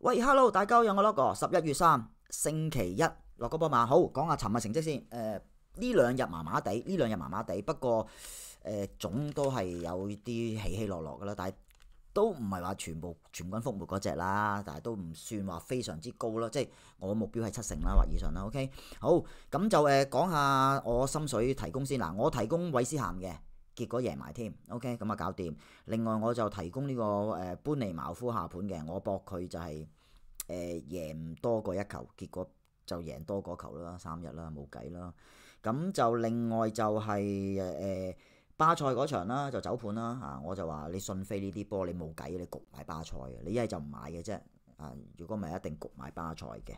喂，Hello，大家好，有我 logo，11月3星期一落個波馬，好講下尋日成績先。呢兩日麻麻地，不過總都係有啲起起落落噶啦，但係都唔係話全軍覆沒嗰隻啦，但係都唔算話非常之高啦，即係我目標係7成啦或以上啦。OK，好，咁就講下我心水提供先嗱，我提供韋斯咸嘅。結果贏埋添，OK，咁啊搞掂。另外我就提供呢個班尼茅夫下盤嘅，我博佢就係贏唔多過一球，結果就贏多過球啦，3-1啦，冇計啦。咁就另外就係巴塞嗰場啦，就走盤啦嚇，我就話你信飛呢啲波你冇計，你焗買巴塞嘅，你一係就唔買嘅啫啊！如果唔係一定焗買巴塞嘅。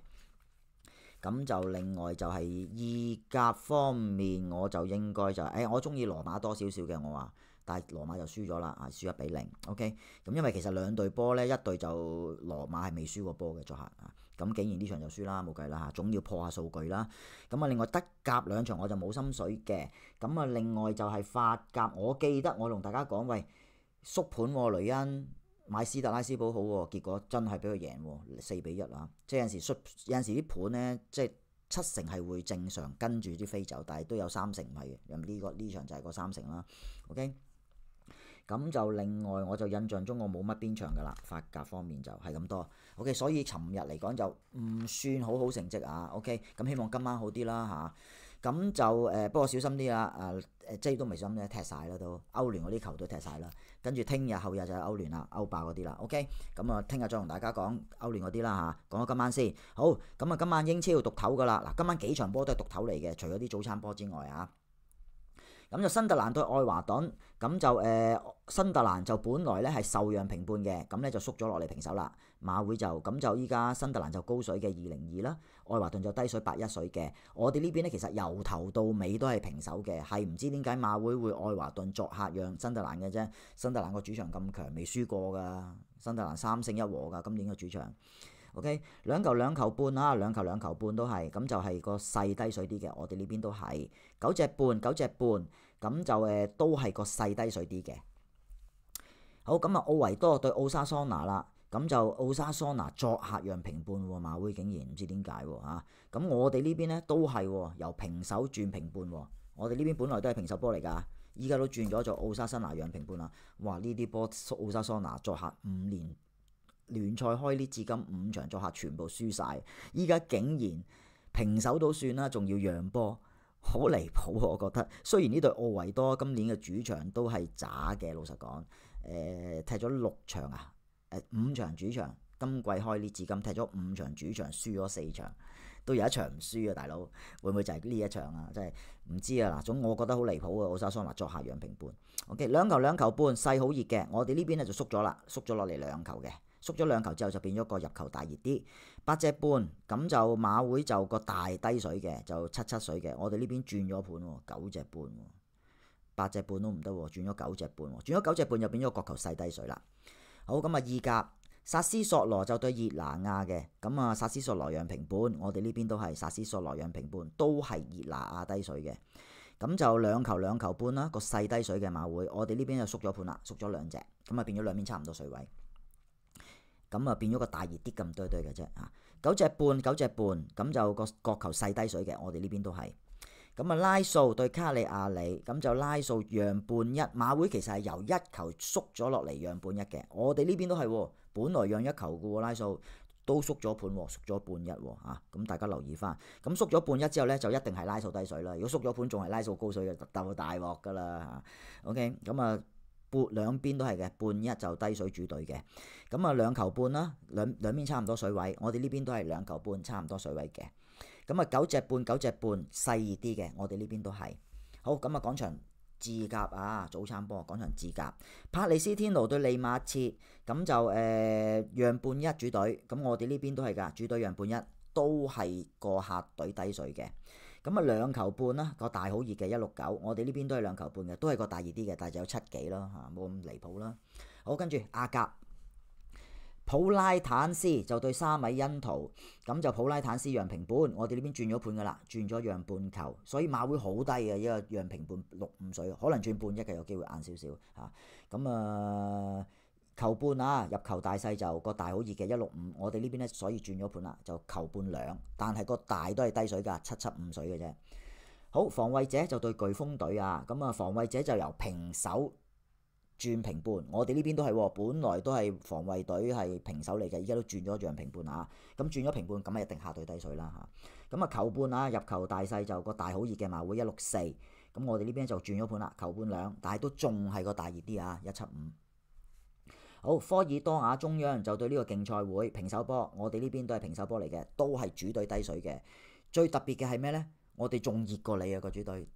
咁就另外就係意甲方面，我就應該就我中意羅馬多少少嘅，我話，但係羅馬就輸咗啦，輸1-0。OK，咁因為其實兩隊波呢，一隊就羅馬係未輸過波嘅作客啊，咁竟然呢場就輸啦，冇計啦嚇，總要破下數據啦。咁啊，另外德甲兩場我就冇心水嘅，咁啊，另外就係法甲，我記得我同大家講，喂，縮盤喎，雷恩。買斯特拉斯堡好喎，結果真係俾佢贏喎，4-1啊！即係有陣時啲盤呢，即係7成係會正常跟住啲飛走，但係都有3成唔係嘅。呢場就係個3成啦。OK，咁就另外我就印象中我冇乜邊場噶啦，法甲方面就係咁多。OK，所以尋日嚟講就唔算好成績啊。OK，咁希望今晚好啲啦嚇。咁就不過小心啲啦，即係都未小心咧，踢晒啦都，歐聯嗰啲球都踢晒啦。跟住聽日後日就係歐聯啦，歐霸嗰啲啦。OK，咁啊聽日再同大家講歐聯嗰啲啦嚇，講咗今晚先。好，咁啊今晚英超獨頭噶啦，嗱今晚幾場波都係獨頭嚟嘅，除咗啲早餐波之外啊。咁就新特蘭對愛華頓，咁就新特蘭就本來咧係受讓平半嘅，咁咧就縮咗落嚟平手啦。馬會就依家新特蘭就高水嘅2-2啦，愛華頓就低水8-1水嘅。我哋呢邊咧其實由頭到尾都係平手嘅，係唔知點解馬會會愛華頓作客讓新特蘭嘅啫。新特蘭個主場咁強，未輸過㗎，新特蘭3勝1和㗎，今年嘅主場。OK， 兩球半啦，兩球半都係，咁就係個細低水啲嘅，我哋呢邊都係9隻半，咁就都係個細低水啲嘅。好，咁啊奧維多對奧沙桑拿啦，咁就奧沙桑拿作客讓平半喎，馬會竟然唔知點解喎嚇。咁我哋呢邊呢都係由平手轉平半喎，我哋呢邊本來都係平手波嚟㗎，依家都轉咗做奧沙桑拿讓平半啦。哇！呢啲波奧沙桑拿作客5年聯賽開呢至今5場作客全部輸晒，依家竟然平手都算啦，仲要讓波，好離譜我覺得。雖然呢隊奧維多今年嘅主場都係渣嘅，老實講，踢咗6場啊，5場主場，今季開呢至今踢咗5場主場，輸咗4場，都有一場唔輸啊，大佬會唔會就係呢一場啊？真係唔知啊！嗱，總我覺得好離譜啊，奧沙桑拿作客讓平半。OK， 兩球半，勢好熱嘅，我哋呢邊咧就縮咗啦，縮咗落嚟2球嘅。縮咗2球之後就變咗個入球大熱啲，8隻半，咁就馬會就個大低水嘅，就7水嘅。我哋呢邊轉咗盤喎，9隻半喎，8隻半都唔得喎，轉咗9隻半喎，轉咗9隻半就變咗個球細低水啦。好，咁啊意甲薩斯索羅就對熱拿亞嘅，咁啊薩斯索羅讓平半，我哋呢邊都係薩斯索羅讓平半，都係熱拿亞低水嘅。咁就兩球半啦，個細低水嘅馬會，我哋呢邊就縮咗盤啦，縮咗2隻，咁啊變咗兩邊差唔多水位。咁啊變咗個大熱啲咁堆嘅啫嚇，9隻半，咁就個角球細低水嘅，我哋呢邊都係。咁啊拉素對卡利亞里，咁就拉素讓半一，馬會其實係由1球縮咗落嚟讓半一嘅，我哋呢邊都係，本來讓1球嘅喎，拉素都縮咗盤喎，縮咗半一喎嚇，咁大家留意翻。咁縮咗半一之後咧，就一定係拉素低水啦。如果縮咗盤仲係拉素高水嘅，鬥大鑊噶啦嚇。OK， 咁啊。兩邊都係嘅，半一就低水主隊嘅，咁啊2球半啦，兩邊差唔多水位，我哋呢邊都係2球半差唔多水位嘅，咁啊9隻半細熱啲嘅，我哋呢邊都係。好，咁啊講場智甲啊，早餐波講場智甲，帕利斯天奴對利馬切，咁就讓半一主隊，咁我哋呢邊都係㗎，主隊讓半一，都係個客隊低水嘅。咁啊2球半啦，個大好熱嘅169，我哋呢邊都係2球半嘅，都係個大熱啲嘅，但係就有7幾咯嚇，冇咁離譜啦。好，跟住亞甲普拉坦斯就對沙米恩圖，咁就普拉坦斯讓平半，我哋呢邊轉咗盤噶啦，轉咗讓半球，所以馬會好低嘅，依個讓平半6-5水，可能轉半一嘅有機會硬少少嚇。咁球半啊，入球大細就個大好熱嘅165，我哋呢邊咧所以轉咗盤啦，就球半兩，但係個大都係低水㗎，775水嘅啫。好，防衛者就對颶風隊啊，咁啊防衛者就由平手轉平半，我哋呢邊都係，本來都係防衛隊係平手嚟嘅，依家都轉咗讓平半啊。咁轉咗平半，咁啊一定下對低水啦嚇。咁啊球半啊，入球大細就個大好熱嘅馬會164，咁我哋呢邊就轉咗盤啦，球半兩，但係都仲係個大熱啲啊，175。好，科爾多瓦中央就對呢個競賽會平手波，我哋呢邊都係平手波嚟嘅，都係主隊低水嘅。最特別嘅係咩呢？我哋仲熱過你啊個主隊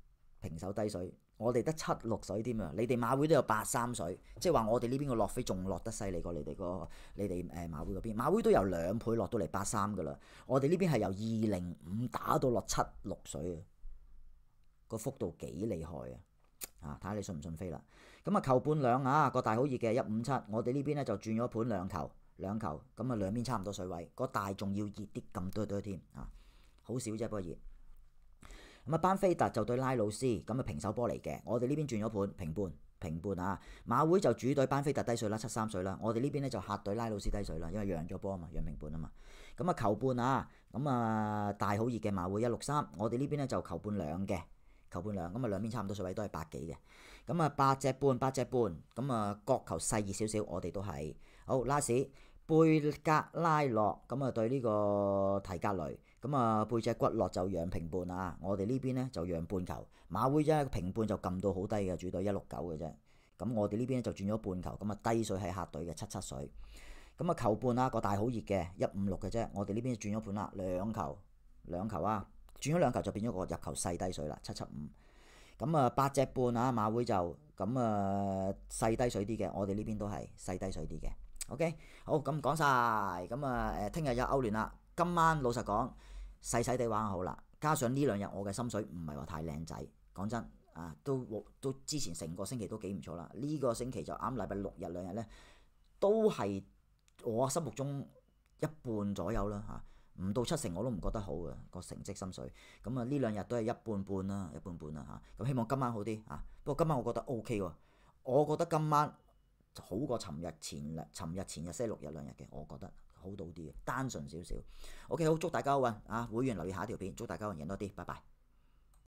平手低水，我哋得76水添啊！你哋馬會都有83水，即係話我哋呢邊個落飛仲落得犀利過你哋馬會嗰邊，馬會都由2倍落到嚟83噶啦，我哋呢邊係由205打到落76水啊，個幅度幾厲害啊！睇下你信唔信飛啦。咁啊球半兩啊，個大好熱嘅157，我哋呢邊咧就轉咗盤兩球，咁啊兩邊差唔多水位，個大仲要熱啲咁多添啊，好少啫不過熱。咁啊班菲特就對拉魯斯，咁啊平手波嚟嘅，我哋呢邊轉咗盤平半啊。馬會就主隊班菲特低水啦，73水啦，我哋呢邊咧就客隊拉魯斯低水啦，因為讓咗波啊嘛，讓平半啊嘛。咁啊球半啊，咁啊大好熱嘅馬會163，我哋呢邊咧就球半兩嘅。球半兩，咁啊兩邊差唔多水位都係8幾嘅，咁啊8隻半，咁啊角球細熱少少，我哋都係好。拉士貝格拉洛，咁啊對呢個提格雷，咁啊背脊骨落就讓平半啊，我哋呢邊咧就讓半球，馬會啫平半就撳到好低嘅，主隊169嘅啫，咁我哋呢邊咧就轉咗半球，咁啊低水係客隊嘅77水，咁啊球半啊個大好熱嘅156嘅啫，我哋呢邊轉咗盤啦，兩球啊。轉咗兩球就變咗個入球細低水啦，775。咁啊8隻半啊，馬會就咁啊細低水啲嘅，我哋呢邊都係細低水啲嘅。OK， 好，咁講晒。咁啊聽日有歐聯啦，今晚老實講細細地玩好啦，加上呢兩日我嘅心水唔係話太靚仔，講真啊，都之前成個星期都幾唔錯啦，呢個星期就啱禮拜6日2日咧，都係我心目中一半左右啦嚇。唔到7成我都唔覺得好嘅個成績心水，咁啊呢兩日都係一半半啦嚇，咁希望今晚好啲嚇。不過今晚我覺得 OK 喎，我覺得今晚好過尋日前日星期6日2日嘅，我覺得好到啲嘅，單純少少。OK， 好，祝大家好運啊！會員留意下一條片，祝大家運贏多啲，拜拜。